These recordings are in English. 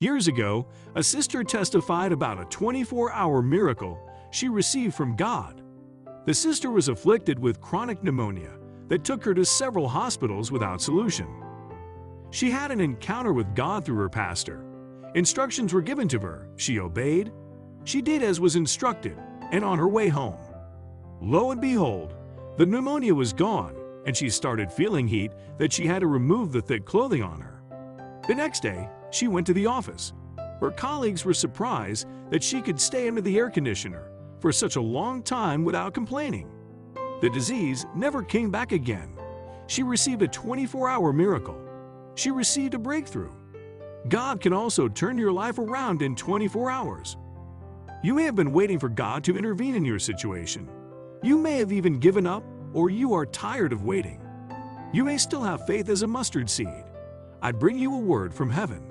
Years ago, a sister testified about a 24-hour miracle she received from God. The sister was afflicted with chronic pneumonia that took her to several hospitals without solution. She had an encounter with God through her pastor. Instructions were given to her. She obeyed. She did as was instructed, and on her way home, lo and behold, the pneumonia was gone, and she started feeling heat that she had to remove the thick clothing on her. The next day, she went to the office. Her colleagues were surprised that she could stay under the air conditioner for such a long time without complaining. The disease never came back again. She received a 24-hour miracle. She received a breakthrough. God can also turn your life around in 24 hours. You may have been waiting for God to intervene in your situation. You may have even given up, or you are tired of waiting. You may still have faith as a mustard seed. I bring you a word from heaven.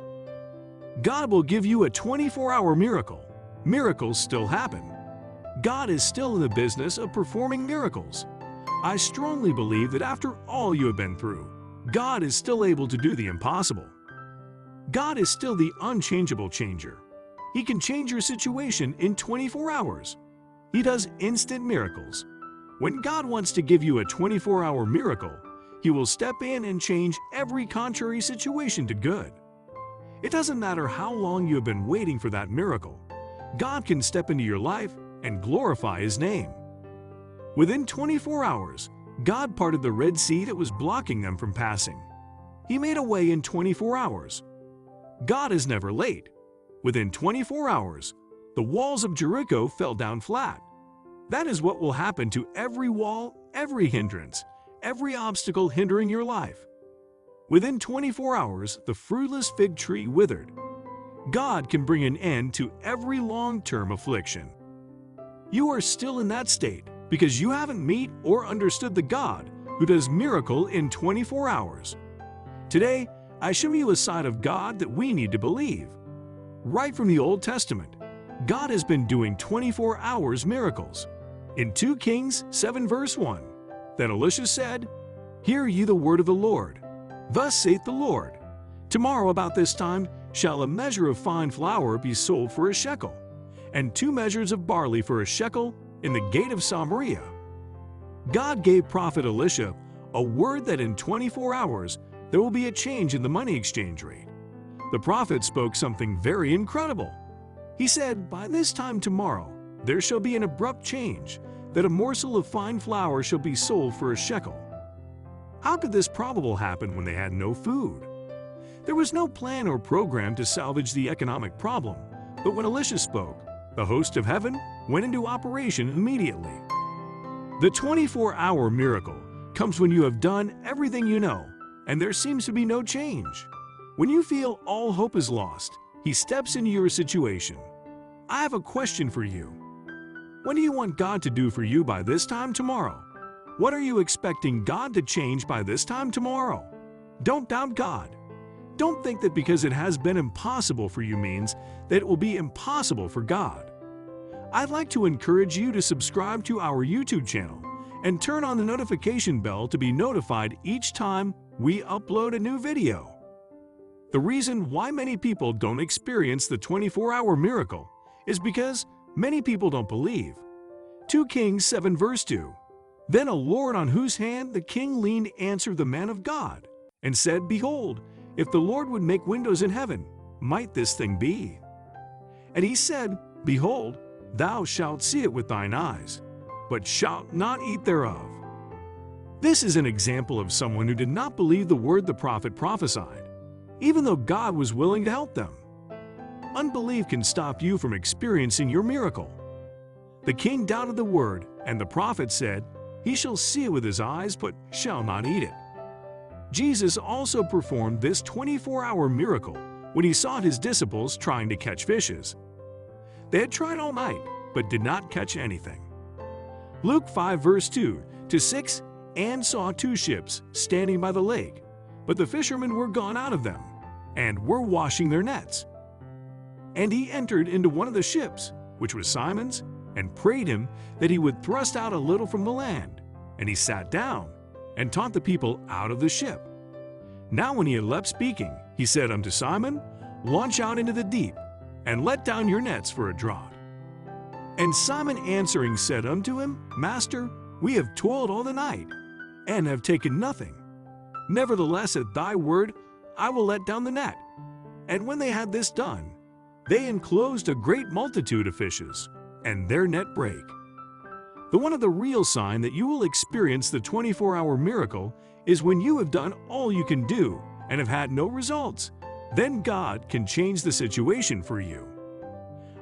God will give you a 24-hour miracle. Miracles still happen. God is still in the business of performing miracles. I strongly believe that after all you have been through, God is still able to do the impossible. God is still the unchangeable changer. He can change your situation in 24 hours. He does instant miracles. When God wants to give you a 24-hour miracle, He will step in and change every contrary situation to good. It doesn't matter how long you have been waiting for that miracle. God can step into your life and glorify His name. Within 24 hours, God parted the Red Sea that was blocking them from passing. He made a way in 24 hours. God is never late. Within 24 hours, the walls of Jericho fell down flat. That is what will happen to every wall, every hindrance, every obstacle hindering your life. Within 24 hours, the fruitless fig tree withered. God can bring an end to every long-term affliction. You are still in that state because you haven't met or understood the God who does miracle in 24 hours. Today, I show you a side of God that we need to believe. Right from the Old Testament, God has been doing 24 hours miracles. In 2 Kings 7 verse 1, then Elisha said, "Hear ye the word of the Lord. Thus saith the Lord, tomorrow about this time shall a measure of fine flour be sold for a shekel, and 2 measures of barley for a shekel in the gate of Samaria." God gave prophet Elisha a word that in 24 hours there will be a change in the money exchange rate. The prophet spoke something very incredible. He said, "By this time tomorrow there shall be an abrupt change, that a morsel of fine flour shall be sold for a shekel." How could this probable happen when they had no food? There was no plan or program to salvage the economic problem, but when Elisha spoke, the host of heaven went into operation immediately. The 24-hour miracle comes when you have done everything you know, and there seems to be no change. When you feel all hope is lost, He steps into your situation. I have a question for you. What do you want God to do for you by this time tomorrow? What are you expecting God to change by this time tomorrow? Don't doubt God. Don't think that because it has been impossible for you means that it will be impossible for God. I'd like to encourage you to subscribe to our YouTube channel and turn on the notification bell to be notified each time we upload a new video. The reason why many people don't experience the 24-hour miracle is because many people don't believe. 2 Kings 7 verse 2, "Then a Lord on whose hand the king leaned answered the man of God, and said, Behold, if the Lord would make windows in heaven, might this thing be? And he said, Behold, thou shalt see it with thine eyes, but shalt not eat thereof." This is an example of someone who did not believe the word the prophet prophesied, even though God was willing to help them. Unbelief can stop you from experiencing your miracle. The king doubted the word, and the prophet said, "He shall see it with his eyes, but shall not eat it." Jesus also performed this 24-hour miracle when He saw His disciples trying to catch fishes. They had tried all night, but did not catch anything. Luke 5 verse 2 to 6, "And saw 2 ships standing by the lake, but the fishermen were gone out of them, and were washing their nets. And he entered into one of the ships, which was Simon's, and prayed him that he would thrust out a little from the land. And he sat down, and taught the people out of the ship. Now when he had left speaking, he said unto Simon, launch out into the deep, and let down your nets for a draught. And Simon answering said unto him, Master, we have toiled all the night, and have taken nothing. Nevertheless, at thy word I will let down the net. And when they had this done, they enclosed a great multitude of fishes, and their net brake. The one of the real sign that you will experience the 24-hour miracle is when you have done all you can do and have had no results. Then God can change the situation for you.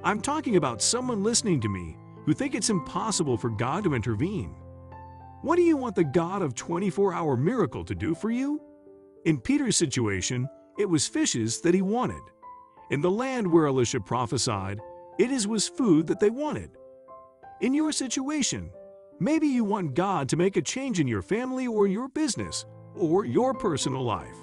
I'm talking about someone listening to me who think it's impossible for God to intervene. What do you want the God of 24-hour miracle to do for you? In Peter's situation, it was fishes that he wanted. In the land where Elisha prophesied, it was food that they wanted. In your situation, maybe you want God to make a change in your family or your business or your personal life.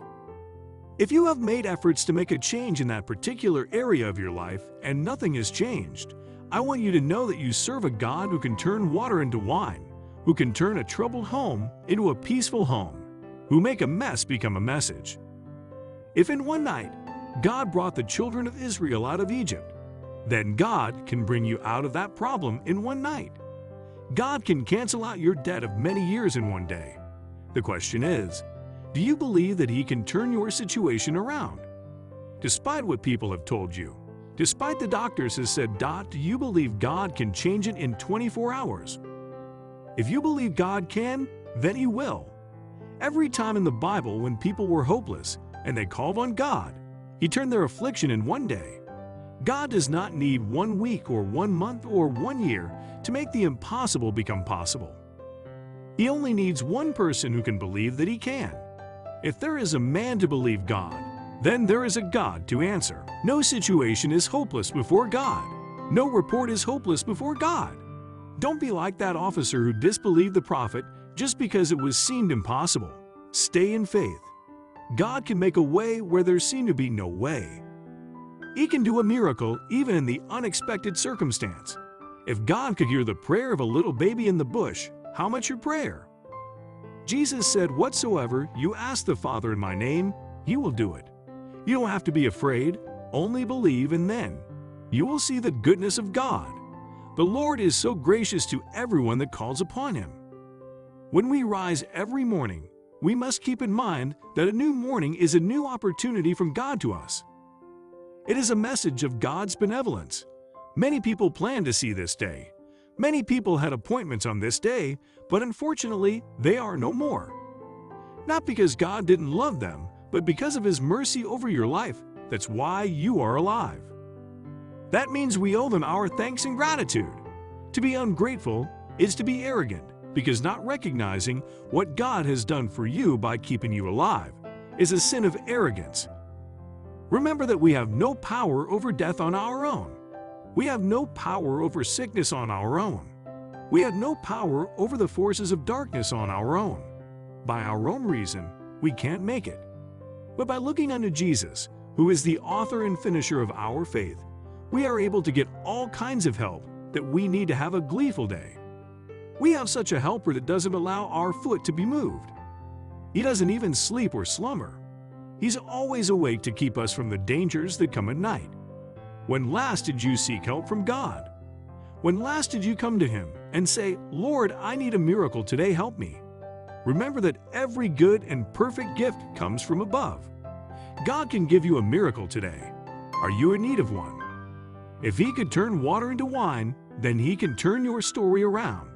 If you have made efforts to make a change in that particular area of your life and nothing has changed, I want you to know that you serve a God who can turn water into wine, who can turn a troubled home into a peaceful home, who make a mess become a message. If in one night God brought the children of Israel out of Egypt, then God can bring you out of that problem in one night. God can cancel out your debt of many years in one day. The question is, do you believe that He can turn your situation around? Despite what people have told you, despite the doctors have said, do you believe God can change it in 24 hours? If you believe God can, then He will. Every time in the Bible when people were hopeless and they called on God, He turned their affliction in one day. God does not need 1 week or 1 month or 1 year to make the impossible become possible. He only needs one person who can believe that He can. If there is a man to believe God, then there is a God to answer. No situation is hopeless before God. No report is hopeless before God. Don't be like that officer who disbelieved the prophet just because it seemed impossible. Stay in faith. God can make a way where there seemed to be no way. He can do a miracle even in the unexpected circumstance. If God could hear the prayer of a little baby in the bush, how much your prayer? Jesus said, whatsoever you ask the Father in my name, He will do it. You don't have to be afraid, only believe, and then you will see the goodness of God. The Lord is so gracious to everyone that calls upon Him. When we rise every morning, we must keep in mind that a new morning is a new opportunity from God to us. It is a message of God's benevolence. Many people plan to see this day. Many people had appointments on this day, but unfortunately, they are no more. Not because God didn't love them, but because of His mercy over your life. That's why you are alive. That means we owe Him our thanks and gratitude. To be ungrateful is to be arrogant, because not recognizing what God has done for you by keeping you alive is a sin of arrogance. Remember that we have no power over death on our own. We have no power over sickness on our own. We have no power over the forces of darkness on our own. By our own reason, we can't make it. But by looking unto Jesus, who is the author and finisher of our faith, we are able to get all kinds of help that we need to have a gleeful day. We have such a helper that doesn't allow our foot to be moved. He doesn't even sleep or slumber. He's always awake to keep us from the dangers that come at night. When last did you seek help from God? When last did you come to Him and say, Lord, I need a miracle today, help me? Remember that every good and perfect gift comes from above. God can give you a miracle today. Are you in need of one? If He could turn water into wine, then He can turn your story around.